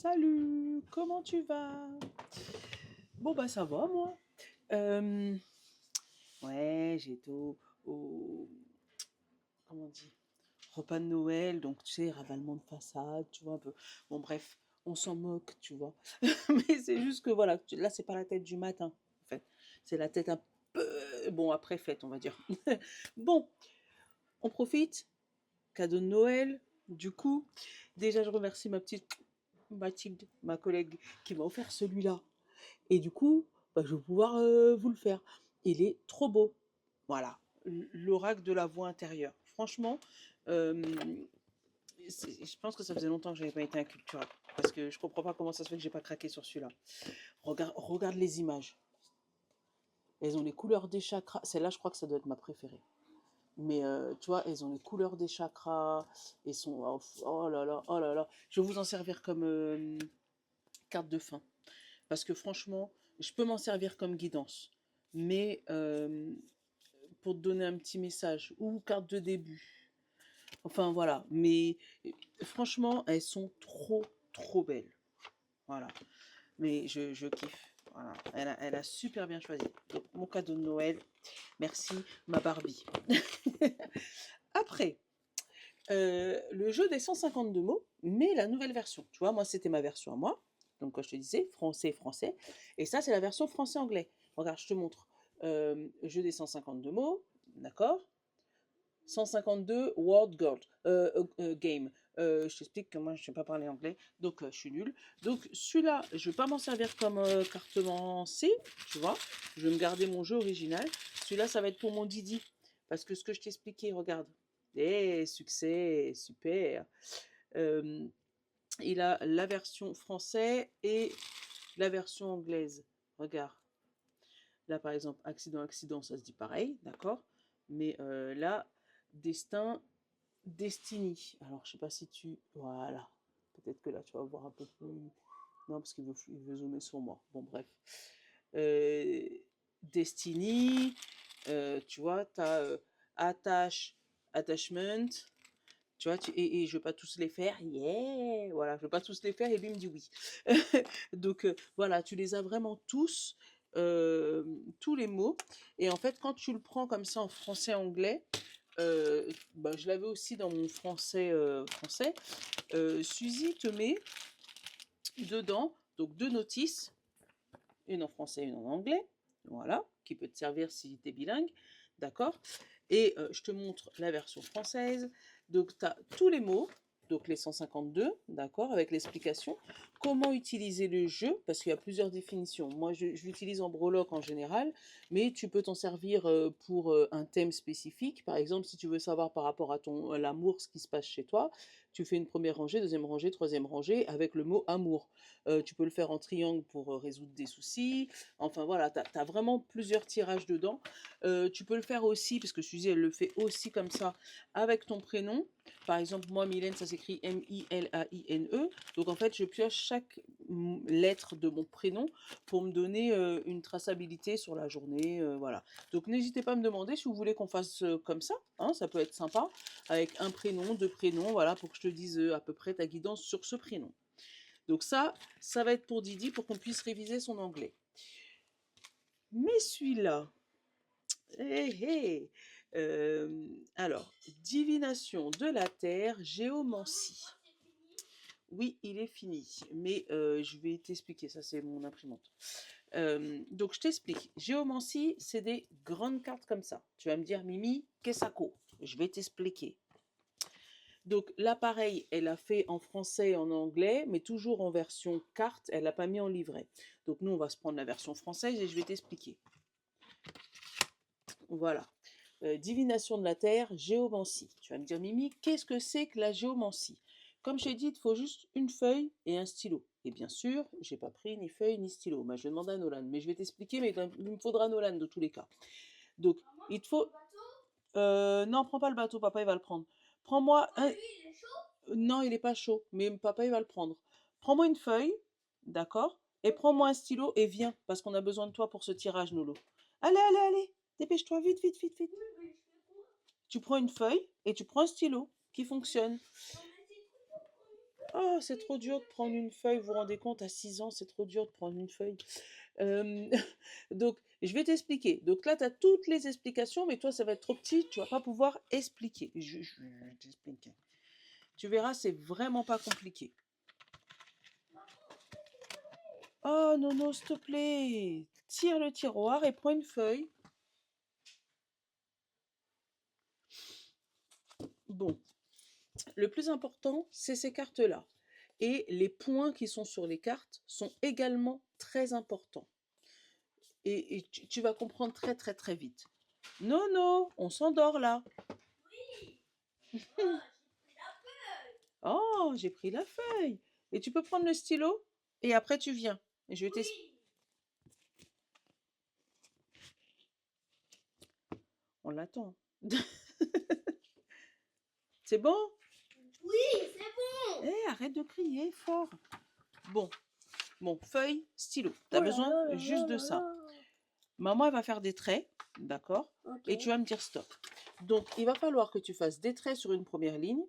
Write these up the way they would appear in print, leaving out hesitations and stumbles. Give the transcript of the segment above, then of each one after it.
Salut, comment tu vas? Bon bah ça va moi. Euh, ouais, j'ai été au- comment on dit, repas de Noël, donc tu sais, ravalement de façade, tu vois un peu. Bon bref, on s'en moque, tu vois. Mais c'est juste que voilà, là c'est pas la tête du matin, en fait. C'est la tête un peu, bon après fête, on va dire. Bon, on profite, cadeau de Noël. Du coup, déjà je remercie ma petite Mathilde, ma collègue, qui m'a offert celui-là. Et du coup, bah, je vais pouvoir vous le faire. Il est trop beau. Voilà, l'oracle de la voix intérieure. Franchement, euh, je pense que ça faisait longtemps que j'avais pas été à Cultura. Parce que je comprends pas comment ça se fait que j'ai pas craqué sur celui-là. Regarde les images. Elles ont les couleurs des chakras. Celle-là, je crois que ça doit être ma préférée. Mais tu vois, elles ont les couleurs des chakras. Et sont. Oh, oh là là, oh là là. Je vais vous en servir comme carte de fin. Parce que franchement, je peux m'en servir comme guidance. Mais pour te donner un petit message ou carte de début. Enfin voilà, mais franchement, elles sont trop, trop belles. Voilà, mais je kiffe. Voilà. Elle a super bien choisi. Donc, mon cadeau de Noël, merci, ma Barbie. Après, le jeu des 152 mots, mais la nouvelle version. Tu vois, moi, c'était ma version à moi. Donc, comme je te disais, français, français. Et ça, c'est la version français-anglais. Regarde, je te montre. Jeu des 152 mots, d'accord. 152 Word Gold Game. Je t'explique que moi je ne sais pas parler anglais, donc je suis nulle. Donc celui-là, je ne vais pas m'en servir comme cartement C, tu vois. Je vais me garder mon jeu original. Celui-là, ça va être pour mon Didi. Parce que ce que je t'expliquais, regarde. Eh, succès, super. Euh, il a la version française et la version anglaise. Regarde. Là, par exemple, accident, accident, ça se dit pareil, d'accord. Mais là, destin, Destiny. Alors, je sais pas si tu. Voilà. Peut-être que là, tu vas voir un peu plus. Non, parce qu'il veut zoomer sur moi. Bon, bref. Euh, Destiny. Tu vois, tu as attachment. Tu vois, et je ne vais pas tous les faire. Yeah! Voilà, je ne vais pas tous les faire et lui me dit oui. Donc, voilà, tu les as vraiment tous les mots. Et en fait, quand tu le prends comme ça en français-anglais, bah, je l'avais aussi dans mon français. Suzy te met dedans donc deux notices, une en français et une en anglais, voilà, qui peut te servir si tu es bilingue, d'accord. Et je te montre la version française. Donc tu as tous les mots, donc les 152, d'accord, avec l'explication. Comment utiliser le jeu, parce qu'il y a plusieurs définitions. Moi, je l'utilise en breloque en général, mais tu peux t'en servir pour un thème spécifique. Par exemple, si tu veux savoir par rapport à l'amour, ce qui se passe chez toi, tu fais une première rangée, deuxième rangée, troisième rangée avec le mot amour. Tu peux le faire en triangle pour résoudre des soucis. Enfin voilà, tu as vraiment plusieurs tirages dedans. Tu peux le faire aussi, parce que Suzy, elle le fait aussi comme ça, avec ton prénom. Par exemple, moi, Mylène, ça s'écrit Milaine. Donc en fait, je pioche chaque lettre de mon prénom pour me donner une traçabilité sur la journée. Voilà. Donc n'hésitez pas à me demander si vous voulez qu'on fasse comme ça. Hein, ça peut être sympa, avec un prénom, deux prénoms, voilà, pour que je te dise à peu près ta guidance sur ce prénom. Donc ça va être pour Didi pour qu'on puisse réviser son anglais. Mais celui-là, alors, divination de la terre, géomancie. Oui, il est fini, mais je vais t'expliquer, ça c'est mon imprimante. Donc je t'explique, géomancie, c'est des grandes cartes comme ça. Tu vas me dire, Mimi, qu'est-ce que ça coûte? Je vais t'expliquer. Donc l'appareil, elle a fait en français et en anglais, mais toujours en version carte, elle n'a pas mis en livret. Donc nous, on va se prendre la version française et je vais t'expliquer. Voilà. Divination de la Terre, géomancie. Tu vas me dire, Mimi, qu'est-ce que c'est que la géomancie? Comme je t'ai dit, il te faut juste une feuille et un stylo. Et bien sûr, j'ai pas pris ni feuille ni stylo. Bah, je vais demander à Nolan. Mais je vais t'expliquer, mais il me faudra Nolan de tous les cas. Donc, il te faut... non, prends pas le bateau, papa, il va le prendre. Prends-moi un... Non, il est pas chaud, mais papa, il va le prendre. Prends-moi une feuille, d'accord? Et prends-moi un stylo et viens, parce qu'on a besoin de toi pour ce tirage, Nolo. Allez, allez, allez, dépêche-toi, vite, vite, vite, vite. Tu prends une feuille et tu prends un stylo qui fonctionne. Oh, c'est trop dur de prendre une feuille. Vous vous rendez compte, à 6 ans, c'est trop dur de prendre une feuille. Euh, donc, je vais t'expliquer. Donc là, tu as toutes les explications, mais toi, ça va être trop petit. Tu vas pas pouvoir expliquer. Je vais t'expliquer. Tu verras, c'est vraiment pas compliqué. Oh, non, non, s'il te plaît. Tire le tiroir et prends une feuille. Bon, le plus important, c'est ces cartes-là. Et les points qui sont sur les cartes sont également très importants. Et tu vas comprendre très très très vite. Non, non, on s'endort là. Oh, j'ai pris la feuille. Et tu peux prendre le stylo et après tu viens. Et je vais t'expliquer. On l'attend. C'est bon? Oui, c'est bon. Eh, arrête de crier fort. Bon, feuille, stylo. Tu as besoin juste de ça. Maman, elle va faire des traits, d'accord? Okay. Et tu vas me dire stop. Donc, il va falloir que tu fasses des traits sur une première ligne,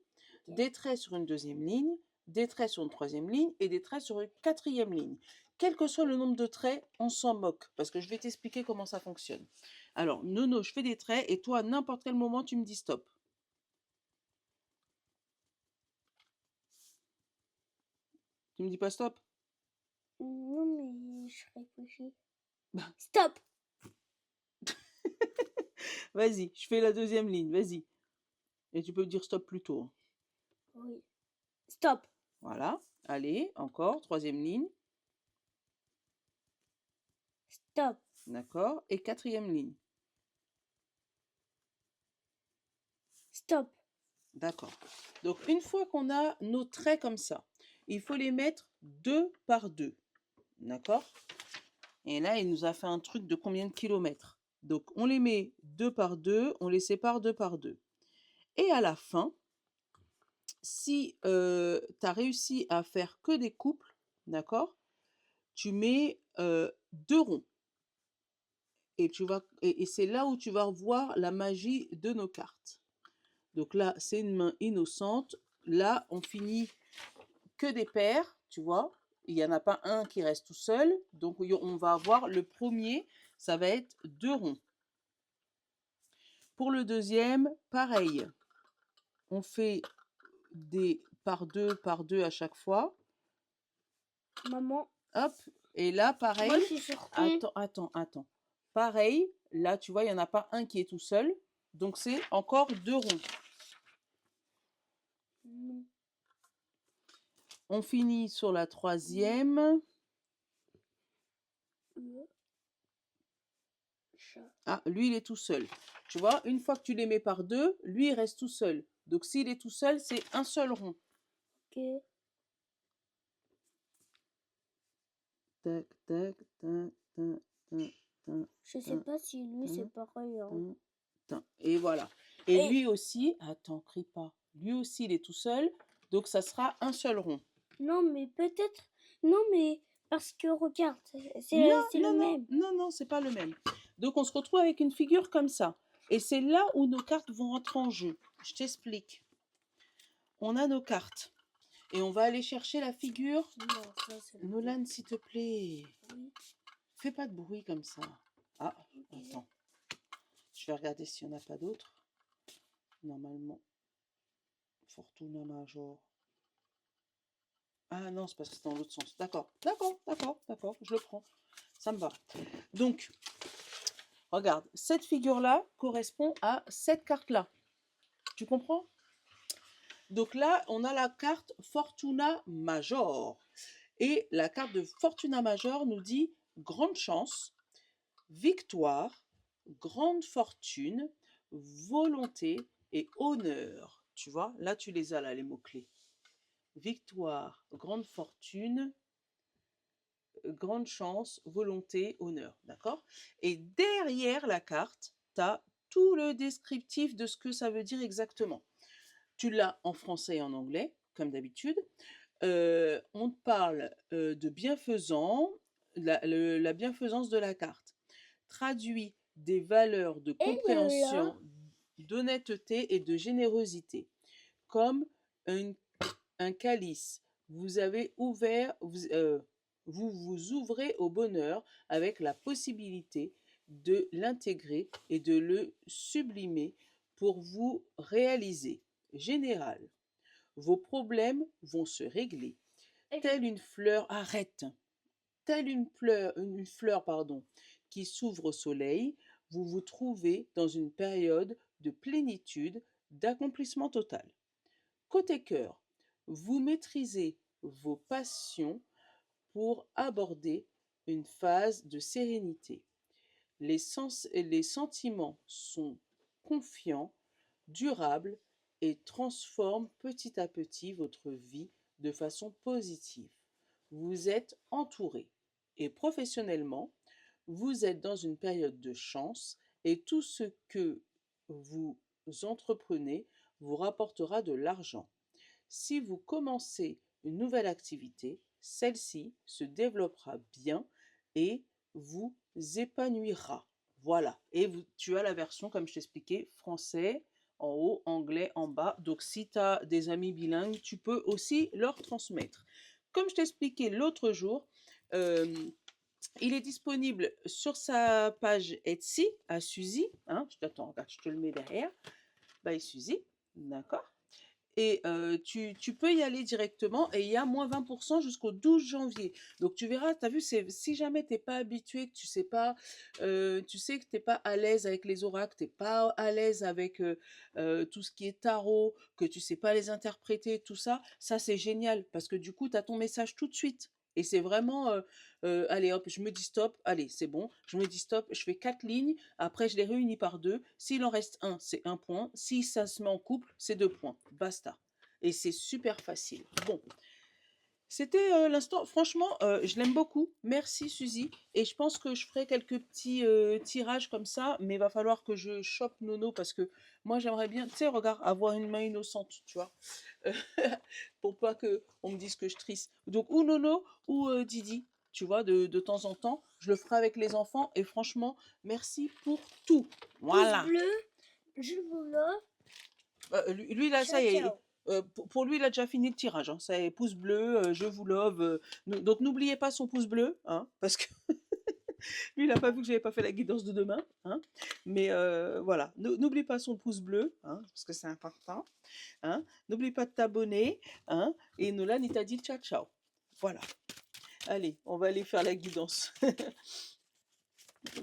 des traits sur une deuxième ligne, des traits sur une troisième ligne et des traits sur une quatrième ligne. Quel que soit le nombre de traits, on s'en moque parce que je vais t'expliquer comment ça fonctionne. Alors, Nono, je fais des traits et toi, à n'importe quel moment, tu me dis stop. Tu me dis pas stop? Non, mais je réfléchis. Stop. Vas-y, je fais la deuxième ligne, vas-y. Et tu peux me dire stop plus tôt. Oui. Stop. Voilà. Allez, encore, troisième ligne. Stop. D'accord. Et quatrième ligne. Stop. D'accord. Donc, une fois qu'on a nos traits comme ça, il faut les mettre 2 par 2. D'accord? Et là, il nous a fait un truc de combien de kilomètres? Donc, on les met 2 par 2, on les sépare 2 par 2. Et à la fin, si tu as réussi à faire que des couples, d'accord? Tu mets 2 ronds. Et c'est là où tu vas voir la magie de nos cartes. Donc là, c'est une main innocente. Là, on finit que des paires, tu vois. Il n'y en a pas un qui reste tout seul. Donc, on va avoir le premier, ça va être 2 ronds. Pour le deuxième, pareil. On fait des par 2 à chaque fois. Maman. Hop. Et là, pareil. Moi, je suis Attends. Pareil, là, tu vois, il n'y en a pas un qui est tout seul. Donc, c'est encore 2 ronds. On finit sur la troisième. Ah, lui, il est tout seul. Tu vois, une fois que tu les mets par 2, lui, il reste tout seul. Donc, s'il est tout seul, c'est un seul rond. Ok. Tac, tac, tac, tac, tac, tac. Je sais pas si lui, c'est pareil. Hein. Et voilà. Et lui aussi, attends, crie pas. Lui aussi, il est tout seul. Donc, ça sera un seul rond. Non, mais peut-être. Non, mais parce que regarde, c'est le même. Non, c'est pas le même. Donc, on se retrouve avec une figure comme ça. Et c'est là où nos cartes vont rentrer en jeu. Je t'explique. On a nos cartes. Et on va aller chercher la figure. Nolan, s'il te plaît. Oui. Fais pas de bruit comme ça. Ah, attends. Je vais regarder s'il n'y en a pas d'autres. Normalement. Fortuna Major. Ah non, c'est parce que c'est dans l'autre sens. D'accord. Je le prends. Ça me va. Donc, regarde. Cette figure-là correspond à cette carte-là. Tu comprends? Donc là, on a la carte Fortuna Major. Et la carte de Fortuna Major nous dit grande chance, victoire, grande fortune, volonté et honneur. Tu vois, là tu les as là, les mots-clés. Victoire, grande fortune, grande chance, volonté, honneur. D'accord? Et derrière la carte, tu as tout le descriptif de ce que ça veut dire exactement. Tu l'as en français et en anglais, comme d'habitude. On te parle de bienfaisant, la bienfaisance de la carte. Traduit des valeurs de compréhension, d'honnêteté et de générosité, comme un calice vous avez ouvert, vous vous ouvrez au bonheur avec la possibilité de l'intégrer et de le sublimer pour vous réaliser. Général, vos problèmes vont se régler. Telle une fleur, arrête, telle une fleur, pardon, qui s'ouvre au soleil, vous vous trouvez dans une période de plénitude, d'accomplissement total. Côté cœur, vous maîtrisez vos passions pour aborder une phase de sérénité. Les sentiments sont confiants, durables et transforment petit à petit votre vie de façon positive. Vous êtes entouré. Et professionnellement, vous êtes dans une période de chance et tout ce que vous entreprenez vous rapportera de l'argent. Si vous commencez une nouvelle activité, celle-ci se développera bien et vous épanouira. Voilà. Et tu as la version, comme je t'expliquais, français en haut, anglais en bas. Donc, si tu as des amis bilingues, tu peux aussi leur transmettre. Comme je t'expliquais l'autre jour, il est disponible sur sa page Etsy à Suzy. Hein, je t'attends, regarde, je te le mets derrière. By Suzy, d'accord. Et tu peux y aller directement et il y a moins 20% jusqu'au 12 janvier. Donc tu verras, tu as vu, si jamais tu n'es pas habitué, que tu sais pas, tu sais que tu n'es pas à l'aise avec les oracles, tu n'es pas à l'aise avec tout ce qui est tarot, que tu sais pas les interpréter, tout ça, ça c'est génial parce que du coup tu as ton message tout de suite. Et c'est vraiment, allez hop, je me dis stop, allez c'est bon, je me dis stop, je fais 4 lignes, après je les réunis par 2, s'il en reste un, c'est 1 point, si ça se met en couple, c'est 2 points, basta. Et c'est super facile. Bon, c'était l'instant, franchement, je l'aime beaucoup, merci Suzy, et je pense que je ferai quelques petits tirages comme ça, mais il va falloir que je chope Nono, parce que moi j'aimerais bien, tu sais, regarde, avoir une main innocente, tu vois, pour pas qu'on me dise que je trisse. Donc ou Nono ou Didi, tu vois, de temps en temps, je le ferai avec les enfants, et franchement, merci pour tout. Voilà. Pouce bleu, je vous love. Lui, là, ça y Ciao, est. ciao. Pour lui, il a déjà fini le tirage. Hein. Ça y est, pouce bleu, je vous love. Donc, n'oubliez pas son pouce bleu, hein, parce que lui, il n'a pas vu que j'avais pas fait la guidance de demain. Hein. Mais voilà, n'oublie pas son pouce bleu, hein, parce que c'est important. Hein. N'oublie pas de t'abonner. Hein, et Nolan, il t'a dit ciao, ciao. Voilà. Allez, on va aller faire la guidance.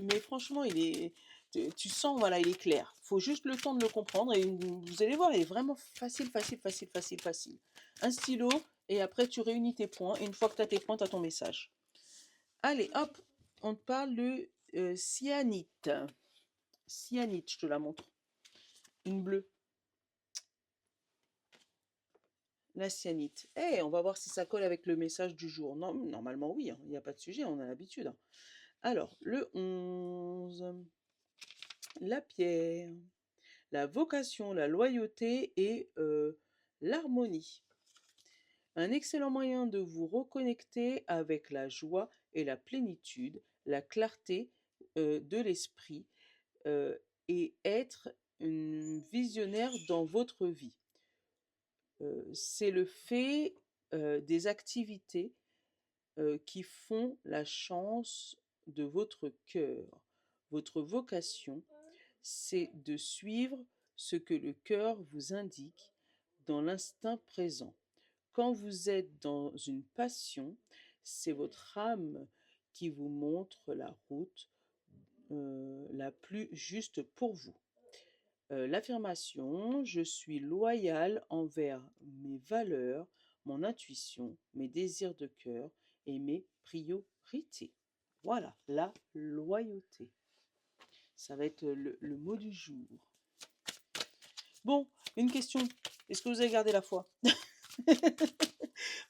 Mais franchement, tu sens, voilà, il est clair. Il faut juste le temps de le comprendre et vous allez voir, il est vraiment facile, facile, facile, facile, facile. Un stylo et après tu réunis tes points. Et une fois que tu as tes points, tu as ton message. Allez, hop, on te parle de cyanite. Cyanite, je te la montre. Une bleue. La cyanite. Eh, on va voir si ça colle avec le message du jour. Non, normalement, oui, hein, il n'y a pas de sujet, on a l'habitude. Hein. Alors, le 11. La pierre. La vocation, la loyauté et l'harmonie. Un excellent moyen de vous reconnecter avec la joie et la plénitude, la clarté de l'esprit et être une visionnaire dans votre vie. C'est le fait des activités qui font la chance de votre cœur. Votre vocation, c'est de suivre ce que le cœur vous indique dans l'instinct présent. Quand vous êtes dans une passion, c'est votre âme qui vous montre la route la plus juste pour vous. L'affirmation, je suis loyal envers mes valeurs, mon intuition, mes désirs de cœur et mes priorités. Voilà, la loyauté. Ça va être le mot du jour. Bon, une question. Est-ce que vous avez gardé la foi?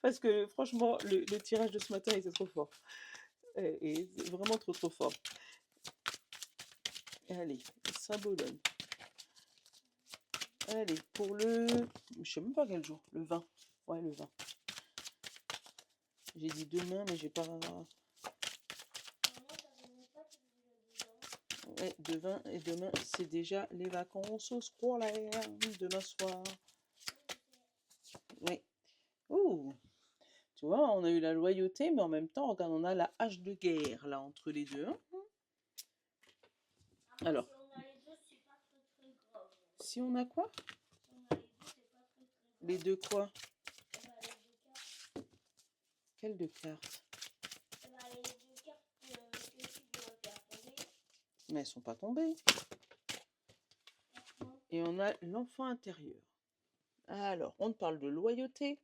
Parce que franchement, le tirage de ce matin était trop fort. Et vraiment trop trop fort. Allez, Saint-Bologne. Allez, pour le... Je sais même pas quel jour. Le 20. Ouais, le 20. J'ai dit demain, mais j'ai pas... Ouais, demain, et demain, c'est déjà les vacances scolaires. Demain soir. Oui. Ouh. Tu vois, on a eu la loyauté, mais en même temps, regarde, on a la hache de guerre, là, entre les deux. Hein. Après, Alors, si on a les deux, c'est pas très très grave. si on a quoi? Si on a les deux, c'est pas très très grave. Les deux quoi? Eh ben, les deux cartes. Quelles deux cartes? Eh ben, les deux cartes que tu dois faire tomber. Mais elles sont pas tombées. Franchement, Et on a l'enfant intérieur. Alors, on te parle de loyauté,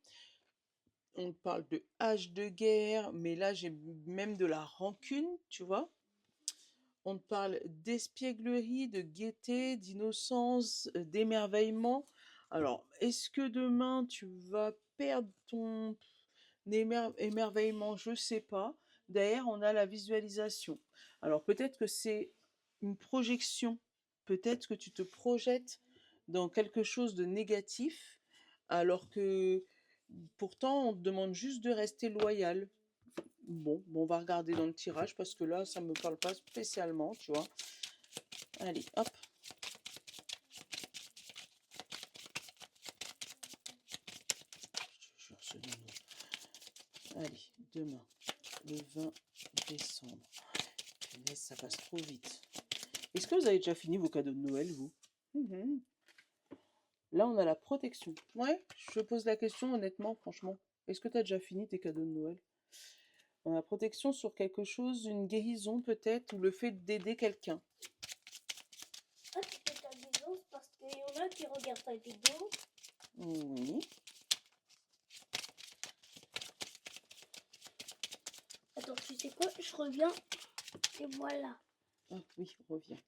on te parle de hache de guerre, mais là, j'ai même de la rancune, tu vois. On te parle d'espièglerie, de gaieté, d'innocence, d'émerveillement. Alors, est-ce que demain, tu vas perdre ton émerveillement? Je sais pas. Derrière, on a la visualisation. Alors, peut-être que c'est une projection. Peut-être que tu te projettes dans quelque chose de négatif, alors que pourtant, on te demande juste de rester loyal. Bon, on va regarder dans le tirage parce que là, ça me parle pas spécialement, tu vois. Allez, hop. Je jure, ce nono. Allez, demain, le 20 décembre. Punaise, ça passe trop vite. Est-ce que vous avez déjà fini vos cadeaux de Noël, vous? Mhm. Là, on a la protection. Ouais, je pose la question honnêtement, franchement. Est-ce que tu as déjà fini tes cadeaux de Noël? On a la protection sur quelque chose, une guérison peut-être, ou le fait d'aider quelqu'un. ah, tu fais ta guidance parce qu'il y en a qui regardent ta vidéo. Oui. Attends, tu sais quoi? Je reviens. Et voilà. Ah oui, reviens.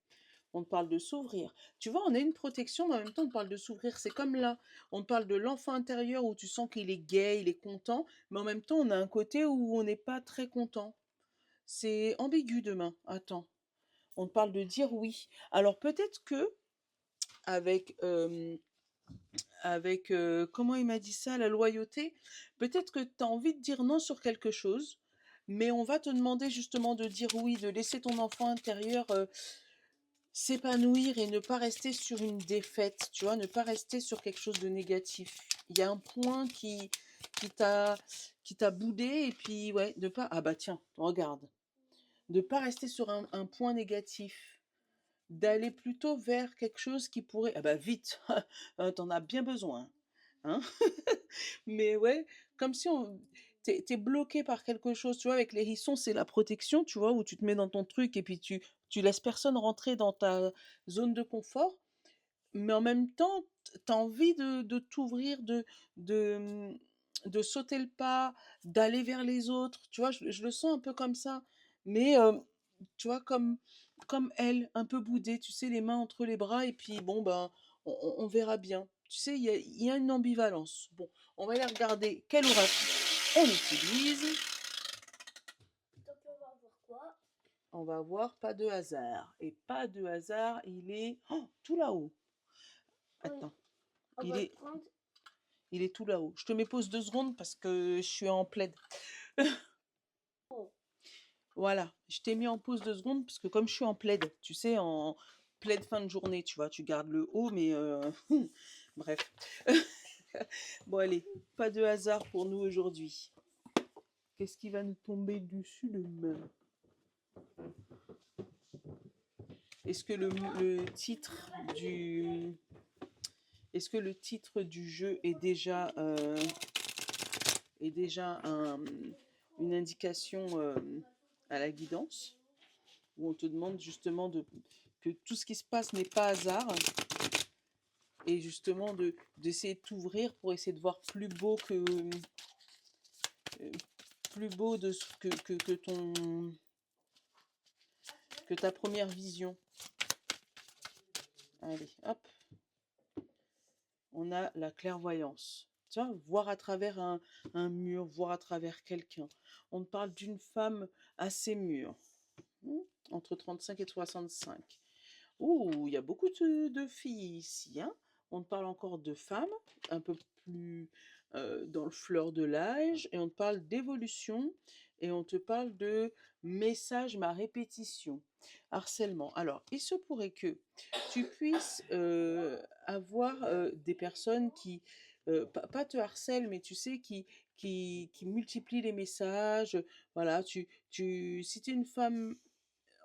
On te parle de s'ouvrir. Tu vois, on a une protection, mais en même temps, on te parle de s'ouvrir. C'est comme là, on te parle de l'enfant intérieur où tu sens qu'il est gai, il est content, mais en même temps, on a un côté où on n'est pas très content. C'est ambigu demain. Attends. On te parle de dire oui. Alors peut-être que avec comment il m'a dit ça, la loyauté, peut-être que tu as envie de dire non sur quelque chose, mais on va te demander justement de dire oui, de laisser ton enfant intérieur s'épanouir et ne pas rester sur une défaite, tu vois, ne pas rester sur quelque chose de négatif. Il y a un point qui t'a qui t'a boudé et puis ouais, de pas ah bah tiens, regarde, de pas rester sur un point négatif, d'aller plutôt vers quelque chose qui pourrait ah bah vite, t'en as bien besoin, hein. Mais ouais, comme si on t'es bloqué par quelque chose, tu vois, avec les hérissons, c'est la protection, tu vois, où tu te mets dans ton truc et puis tu laisses personne rentrer dans ta zone de confort, mais en même temps, tu as envie de t'ouvrir, de, de sauter le pas, d'aller vers les autres, tu vois, je le sens un peu comme ça, mais tu vois, comme elle, un peu boudée, tu sais, les mains entre les bras, et puis bon, ben, on verra bien. Tu sais, il y a une ambivalence. Bon, on va aller regarder quel oracle on utilise. Donc, on va voir quoi? On va voir pas de hasard. Et pas de hasard, il est tout là-haut. Attends, On il va est, prendre. il est tout là-haut. Je te mets pause 2 secondes parce que je suis en plaid. Oh. Voilà, je t'ai mis en pause 2 secondes parce que comme je suis en plaid, tu sais, en plaid fin de journée, tu vois, tu gardes le haut, mais bref. Bon, allez, pas de hasard pour nous aujourd'hui. Qu'est-ce qui va nous tomber dessus demain? Est-ce que le titre du est-ce que le titre du jeu est déjà une indication à la guidance, où on te demande justement que tout ce qui se passe n'est pas hasard, et justement d'essayer de t'ouvrir pour essayer de voir plus beau plus beau que ta première vision. Allez, hop. On a la clairvoyance. Tu vois, voir à travers un mur, voir à travers quelqu'un. On te parle d'une femme assez mûre, entre 35 et 65. Ouh, il y a beaucoup de filles ici, hein. On te parle encore de femmes, un peu plus dans le fleur de l'âge, et on te parle d'évolution, et on te parle de message à répétition, harcèlement. Alors, il se pourrait que tu puisses avoir des personnes qui, pas te harcèlent, mais tu sais, qui multiplie les messages. Voilà, si tu es une femme,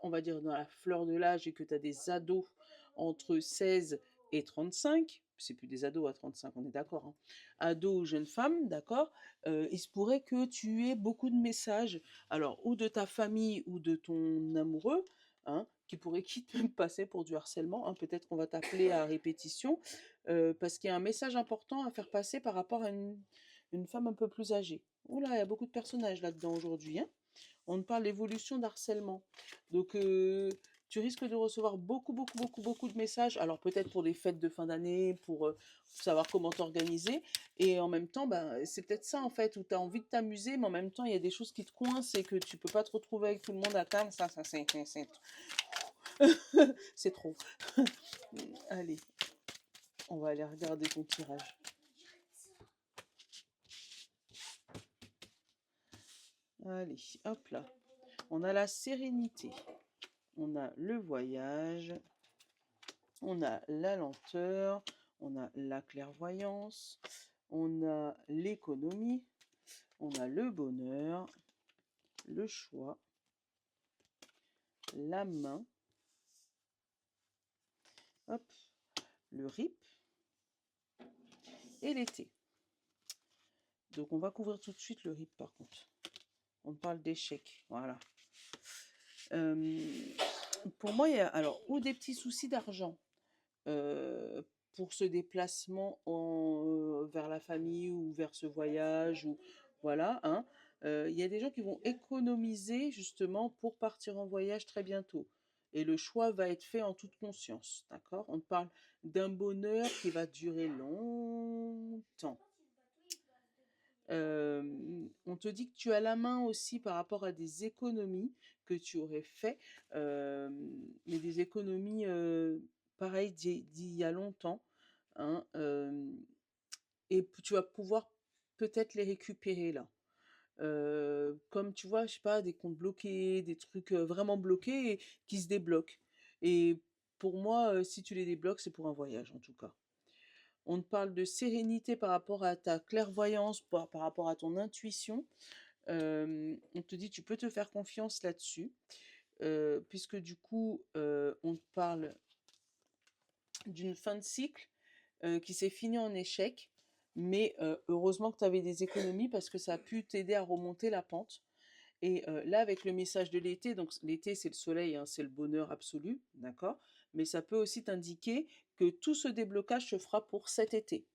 on va dire dans la fleur de l'âge et que tu as des ados entre 16 et 35, c'est plus des ados à 35, on est d'accord, hein. Ados ou jeunes femmes, d'accord, il se pourrait que tu aies beaucoup de messages, alors ou de ta famille ou de ton amoureux, hein, qui pourrait quitte même passer pour du harcèlement, hein. Peut-être qu'on va t'appeler à répétition, parce qu'il y a un message important à faire passer par rapport à une femme un peu plus âgée. Oula, il y a beaucoup de personnages là-dedans aujourd'hui, hein. On parle d'évolution d'harcèlement. Donc, tu risques de recevoir beaucoup, beaucoup, beaucoup, beaucoup de messages. Alors, peut-être pour des fêtes de fin d'année, pour savoir comment t'organiser. Et en même temps, ben, c'est peut-être ça, en fait, où tu as envie de t'amuser, mais en même temps, il y a des choses qui te coincent et que tu peux pas te retrouver avec tout le monde à table. Ça, c'est trop. Allez, on va aller regarder ton tirage. Allez, hop là. On a la sérénité. On a le voyage. On a la lenteur, on a la clairvoyance, on a l'économie, on a le bonheur, le choix, la main, hop, le RIP et l'été. Donc on va couvrir tout de suite le RIP par contre. On parle d'échec, voilà. Pour moi, il y a alors ou des petits soucis d'argent, pour ce déplacement vers la famille ou vers ce voyage ou voilà, hein. Il y a des gens qui vont économiser justement pour partir en voyage très bientôt. Et le choix va être fait en toute conscience, d'accord? On parle d'un bonheur qui va durer longtemps. On te dit que tu as la main aussi par rapport à des économies que tu aurais fait, mais des économies pareil d'il y a longtemps, hein, et tu vas pouvoir peut-être les récupérer là. Comme tu vois, je sais pas, des comptes bloqués, des trucs vraiment bloqués et qui se débloquent. Et pour moi, si tu les débloques, c'est pour un voyage en tout cas. On te parle de sérénité par rapport à ta clairvoyance, par rapport à ton intuition. On te dit tu peux te faire confiance là-dessus, puisque du coup, on te parle d'une fin de cycle qui s'est finie en échec, mais heureusement que tu avais des économies parce que ça a pu t'aider à remonter la pente. Et là, avec le message de l'été, donc l'été c'est le soleil, hein, c'est le bonheur absolu, d'accord? Mais ça peut aussi t'indiquer que tout ce déblocage se fera pour cet été.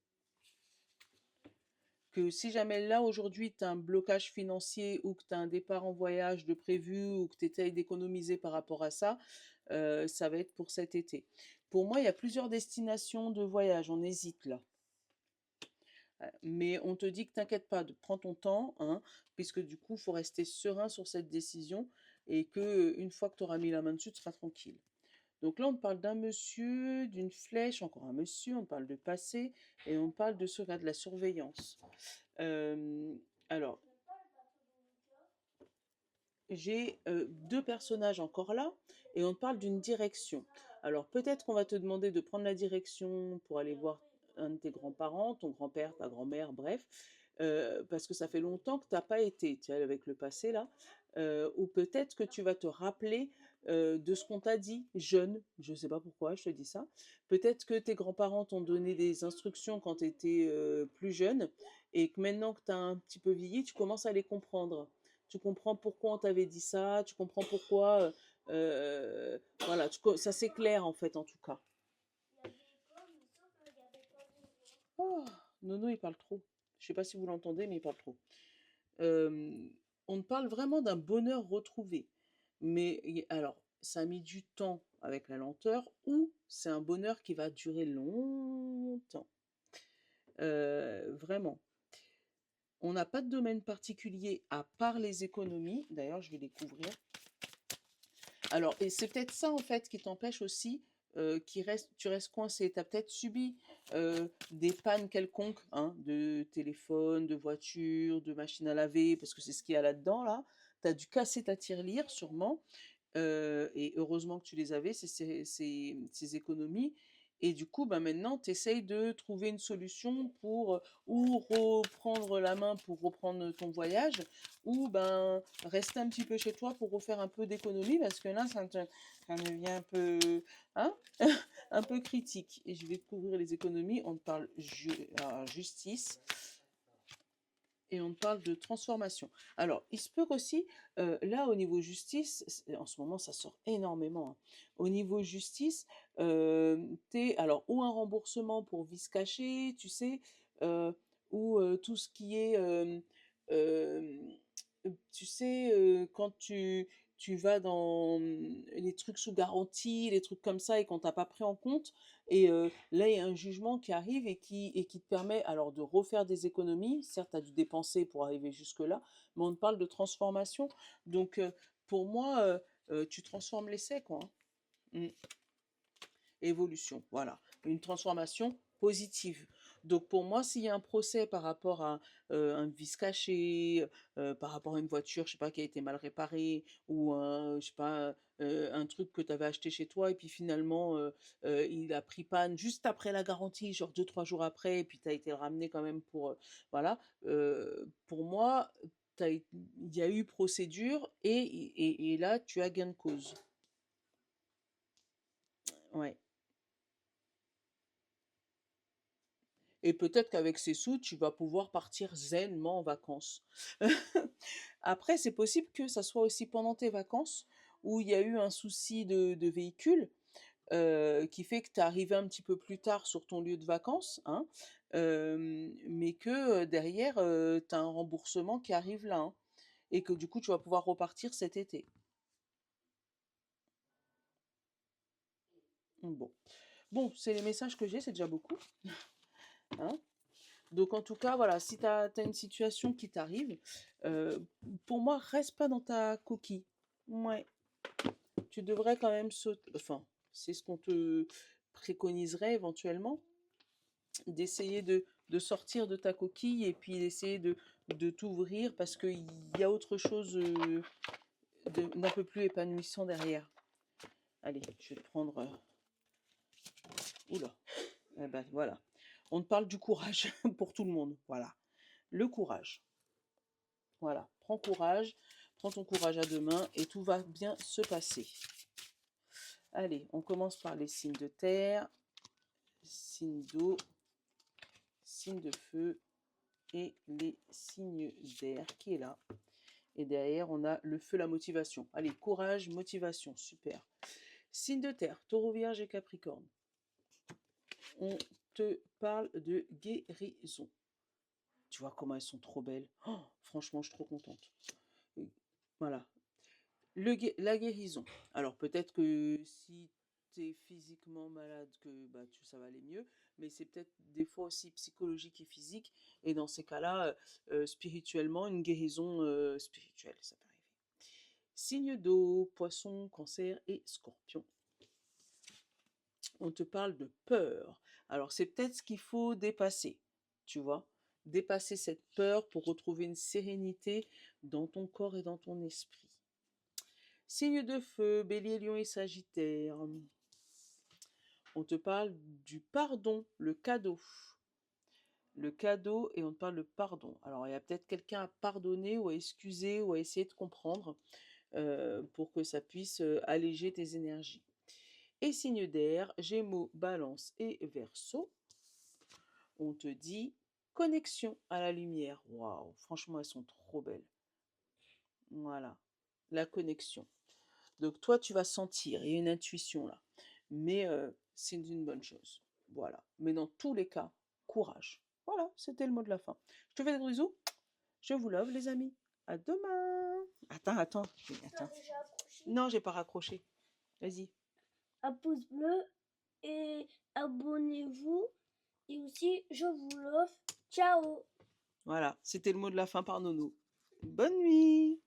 Que si jamais là aujourd'hui tu as un blocage financier ou que tu as un départ en voyage de prévu ou que tu essayes d'économiser par rapport à ça, ça va être pour cet été. Pour moi, il y a plusieurs destinations de voyage, on hésite là. Mais on te dit que t'inquiète pas, prends ton temps, hein, puisque du coup, il faut rester serein sur cette décision et que une fois que tu auras mis la main dessus, tu seras tranquille. Donc là, on parle d'un monsieur, d'une flèche, encore un monsieur, on parle de passé et on parle de de la surveillance. Euh, alors, j'ai deux personnages encore là et on parle d'une direction. Alors peut-être qu'on va te demander de prendre la direction pour aller voir un de tes grands-parents, ton grand-père, ta grand-mère, bref, parce que ça fait longtemps que tu n'as pas été, tu vois, avec le passé là, ou peut-être que tu vas te rappeler de ce qu'on t'a dit jeune, je ne sais pas pourquoi je te dis ça, peut-être que tes grands-parents t'ont donné des instructions quand tu étais plus jeune et que maintenant que tu as un petit peu vieilli, tu commences à les comprendre. Tu comprends pourquoi on t'avait dit ça, tu comprends pourquoi, voilà, ça c'est clair en fait en tout cas. Oh, Nono il parle trop. Je sais pas si vous l'entendez, mais il parle trop. Euh, on parle vraiment d'un bonheur retrouvé. Mais alors, ça a mis du temps avec la lenteur ou c'est un bonheur qui va durer longtemps. Vraiment. On n'a pas de domaine particulier à part les économies. D'ailleurs, je vais les couvrir. Alors, et c'est peut-être ça en fait qui t'empêche aussi, tu restes coincé. Tu as peut-être subi des pannes quelconques, hein, de téléphone, de voiture, de machine à laver, parce que c'est ce qu'il y a là-dedans là. Tu as dû casser ta tirelire sûrement, et heureusement que tu les avais, ces économies. Et du coup, ben maintenant, tu essayes de trouver une solution pour ou reprendre la main pour reprendre ton voyage, ou ben rester un petit peu chez toi pour refaire un peu d'économie, parce que là, ça devient un peu, hein, un peu critique. Et je vais couvrir les économies. On te parle justice et on parle de transformation. Alors, il se peut qu'aussi, là, au niveau justice, en ce moment, ça sort énormément, hein. Au niveau justice, alors, ou un remboursement pour vice caché, tu sais, ou tout ce qui est, euh, tu sais, quand tu vas dans les trucs sous garantie, les trucs comme ça, et qu'on t'a pas pris en compte, et là, il y a un jugement qui arrive et qui te permet alors de refaire des économies. Certes, tu as dû dépenser pour arriver jusque-là, mais on te parle de transformation. Donc, pour moi, tu transformes l'essai, quoi, hein. Mm. Évolution, voilà. Une transformation positive. Donc pour moi, s'il y a un procès par rapport à un vice caché, par rapport à une voiture, je sais pas, qui a été mal réparée, ou un, je sais pas, un truc que tu avais acheté chez toi, et puis finalement, il a pris panne juste après la garantie, genre 2, 3 jours après, et puis tu as été ramené quand même pour... voilà. Pour moi, il y a eu procédure, et là, tu as gain de cause. Ouais. Et peut-être qu'avec ces sous, tu vas pouvoir partir zenement en vacances. Après, c'est possible que ça soit aussi pendant tes vacances où il y a eu un souci de véhicule, qui fait que tu es arrivé un petit peu plus tard sur ton lieu de vacances, hein, mais que derrière, tu as un remboursement qui arrive là, hein, et que du coup, tu vas pouvoir repartir cet été. Bon, bon, c'est les messages que j'ai, c'est déjà beaucoup, hein. Donc en tout cas, voilà, si tu as une situation qui t'arrive, euh, pour moi, reste pas dans ta coquille. Ouais, tu devrais quand même sauter. Enfin, c'est ce qu'on te préconiserait éventuellement, d'essayer de sortir de ta coquille et puis d'essayer de t'ouvrir parce qu'il y a autre chose d'un peu plus épanouissant derrière. Allez, je vais te prendre. Oula, eh ben voilà. On te parle du courage pour tout le monde. Voilà. Le courage. Voilà, prends courage, prends ton courage à deux mains et tout va bien se passer. Allez, on commence par les signes de terre, signes d'eau, signes de feu et les signes d'air qui est là. Et derrière, on a le feu, la motivation. Allez, courage, motivation, super. Signes de terre, taureau, vierge et capricorne. On te parle de guérison. Tu vois comment elles sont trop belles. Oh, franchement, je suis trop contente. Voilà, la guérison. Alors peut-être que si tu es physiquement malade, que bah, ça va aller mieux, mais c'est peut-être des fois aussi psychologique et physique. Et dans ces cas-là, spirituellement, une guérison spirituelle, ça peut arriver. Signe d'eau, poisson, cancer et scorpion. On te parle de peur. Alors c'est peut-être ce qu'il faut dépasser, tu vois. Dépasser cette peur pour retrouver une sérénité dans ton corps et dans ton esprit. Signe de feu, bélier, lion et sagittaire. On te parle du pardon, le cadeau. Le cadeau, et on te parle de pardon. Alors, il y a peut-être quelqu'un à pardonner ou à excuser ou à essayer de comprendre pour que ça puisse alléger tes énergies. Et signe d'air, Gémeaux, Balance et Verseau. On te dit connexion à la lumière. Waouh, franchement, elles sont trop belles. Voilà, la connexion. Donc toi, tu vas sentir, il y a une intuition là. Mais c'est une bonne chose. Voilà. Mais dans tous les cas, courage. Voilà, c'était le mot de la fin. Je te fais des gros bisous. Je vous love, les amis. À demain. Attends. Attends. Non, j'ai pas raccroché. Vas-y. Un pouce bleu et abonnez-vous. Et aussi, je vous l'offre. Ciao! Voilà, c'était le mot de la fin par Nono. Bonne nuit.